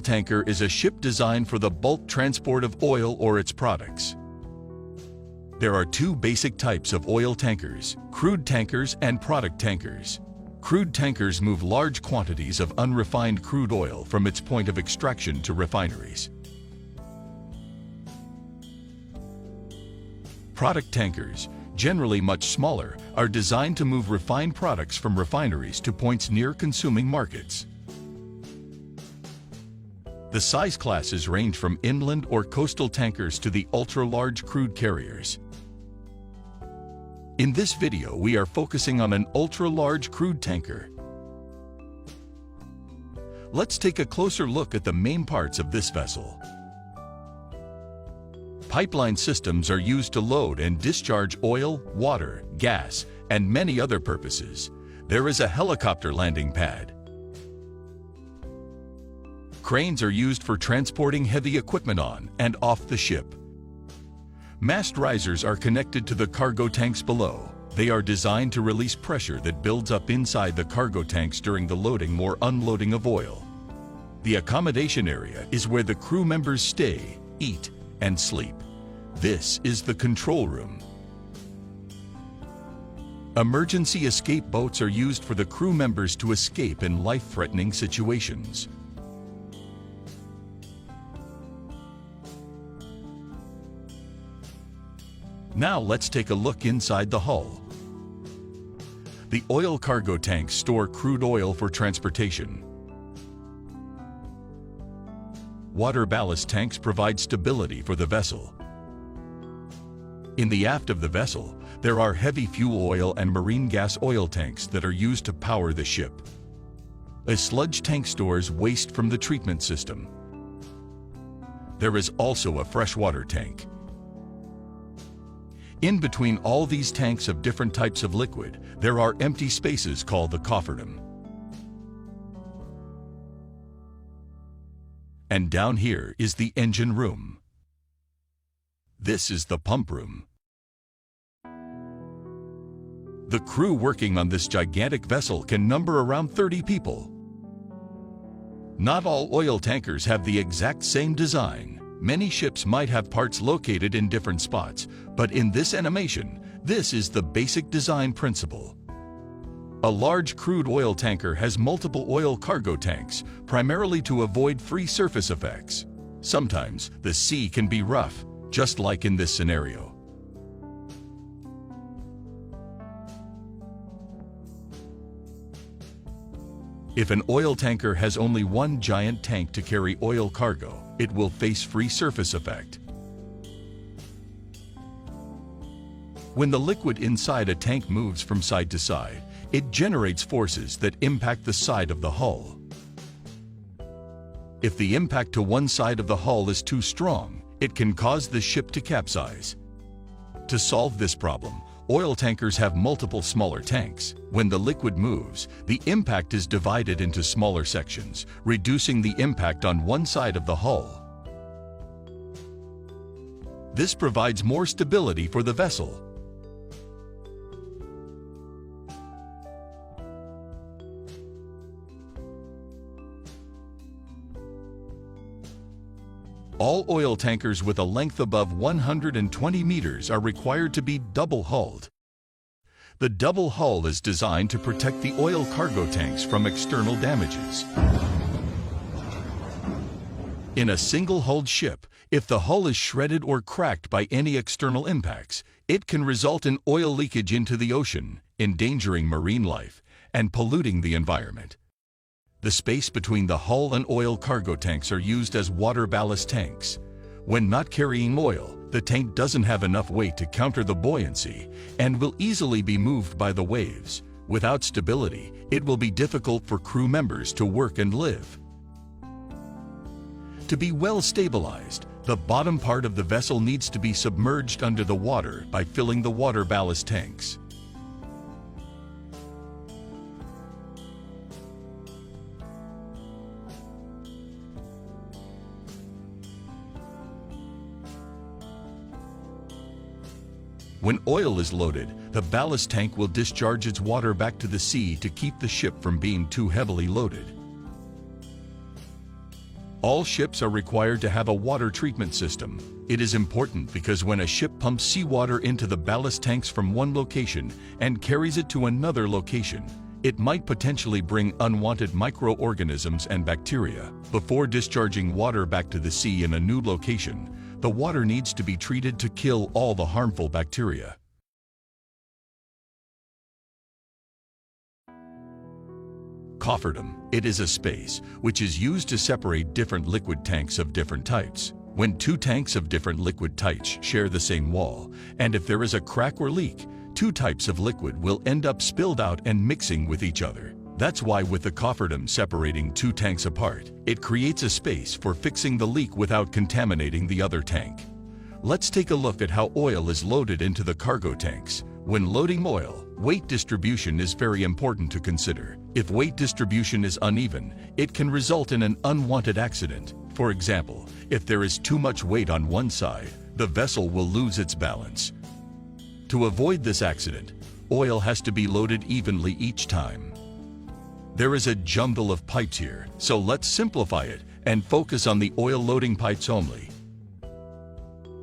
tanker is a ship designed for the bulk transport of oil or its products. There are two basic types of oil tankers: crude tankers and product tankers. Crude tankers move large quantities of unrefined crude oil from its point of extraction to refineries. Product tankers, generally much smaller, are designed to move refined products from refineries to points near consuming markets. The size classes range from inland or coastal tankers to the ultra-large crude carriers. In this video, we are focusing on an ultra-large crude tanker. Let's take a closer look at the main parts of this vessel. Pipeline systems are used to load and discharge oil, water, gas, and many other purposes. There is a helicopter landing pad. Cranes are used for transporting heavy equipment on and off the ship. Mast risers are connected to the cargo tanks below. They are designed to release pressure that builds up inside the cargo tanks during the loading or unloading of oil. The accommodation area is where the crew members stay, eat, and sleep. This is the control room. Emergency escape boats are used for the crew members to escape in life-threatening situations. Now let's take a look inside the hull. The oil cargo tanks store crude oil for transportation. Water ballast tanks provide stability for the vessel. In the aft of the vessel, there are heavy fuel oil and marine gas oil tanks that are used to power the ship. A sludge tank stores waste from the treatment system. There is also a freshwater tank. In between all these tanks of different types of liquid, there are empty spaces called the cofferdom. And down here is the engine room. This is the pump room. The crew working on this gigantic vessel can number around 30 people. Not all oil tankers have the exact same design. Many ships might have parts located in different spots, but in this animation, this is the basic design principle. A large crude oil tanker has multiple oil cargo tanks, primarily to avoid free surface effects. Sometimes the sea can be rough, just like in this scenario. If an oil tanker has only one giant tank to carry oil cargo, it will face free surface effect. When the liquid inside a tank moves from side to side, it generates forces that impact the side of the hull. If the impact to one side of the hull is too strong, it can cause the ship to capsize. To solve this problem, oil tankers have multiple smaller tanks. When the liquid moves, the impact is divided into smaller sections, reducing the impact on one side of the hull. This provides more stability for the vessel. All oil tankers with a length above 120 meters are required to be double-hulled. The double hull is designed to protect the oil cargo tanks from external damages. In a single-hulled ship, if the hull is shredded or cracked by any external impacts, it can result in oil leakage into the ocean, endangering marine life and polluting the environment. The space between the hull and oil cargo tanks are used as water ballast tanks. When not carrying oil, the tank doesn't have enough weight to counter the buoyancy and will easily be moved by the waves. Without stability, it will be difficult for crew members to work and live. To be well stabilized, the bottom part of the vessel needs to be submerged under the water by filling the water ballast tanks. When oil is loaded, the ballast tank will discharge its water back to the sea to keep the ship from being too heavily loaded. All ships are required to have a water treatment system. It is important because when a ship pumps seawater into the ballast tanks from one location and carries it to another location, it might potentially bring unwanted microorganisms and bacteria. Before discharging water back to the sea in a new location, the water needs to be treated to kill all the harmful bacteria. Cofferdom. It is a space which is used to separate different liquid tanks of different types. When two tanks of different liquid types share the same wall, and if there is a crack or leak, two types of liquid will end up spilled out and mixing with each other. That's why with the cofferdom separating two tanks apart, it creates a space for fixing the leak without contaminating the other tank. Let's take a look at how oil is loaded into the cargo tanks. When loading oil, weight distribution is very important to consider. If weight distribution is uneven, it can result in an unwanted accident. For example, if there is too much weight on one side, the vessel will lose its balance. To avoid this accident, oil has to be loaded evenly each time. There is a jumble of pipes here, so let's simplify it and focus on the oil loading pipes only.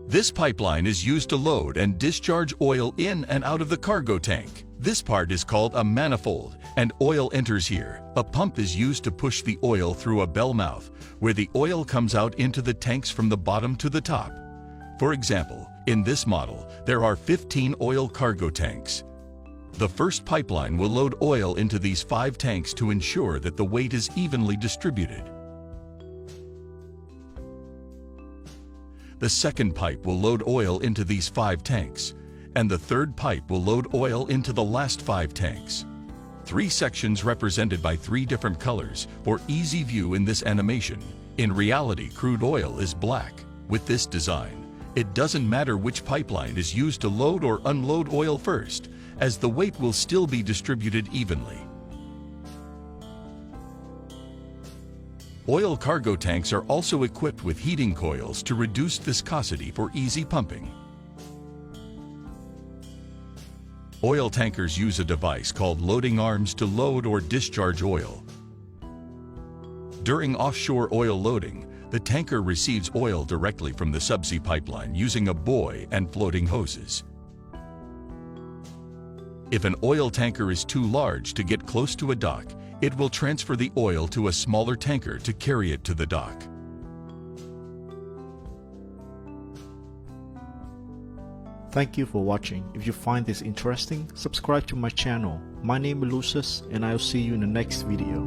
This pipeline is used to load and discharge oil in and out of the cargo tank. This part is called a manifold, and oil enters here. A pump is used to push the oil through a bell mouth, where the oil comes out into the tanks from the bottom to the top. For example, in this model, there are 15 oil cargo tanks. The first pipeline will load oil into these 5 tanks to ensure that the weight is evenly distributed. The second pipe will load oil into these 5 tanks, and the third pipe will load oil into the last 5 tanks. 3 sections represented by 3 different colors for easy view in this animation. In reality, crude oil is black. With this design, it doesn't matter which pipeline is used to load or unload oil first, as the weight will still be distributed evenly. Oil cargo tanks are also equipped with heating coils to reduce viscosity for easy pumping. Oil tankers use a device called loading arms to load or discharge oil. During offshore oil loading, the tanker receives oil directly from the subsea pipeline using a buoy and floating hoses. If an oil tanker is too large to get close to a dock, it will transfer the oil to a smaller tanker to carry it to the dock. Thank you for watching. If you find this interesting, subscribe to my channel. My name is Lucius, and I'll see you in the next video.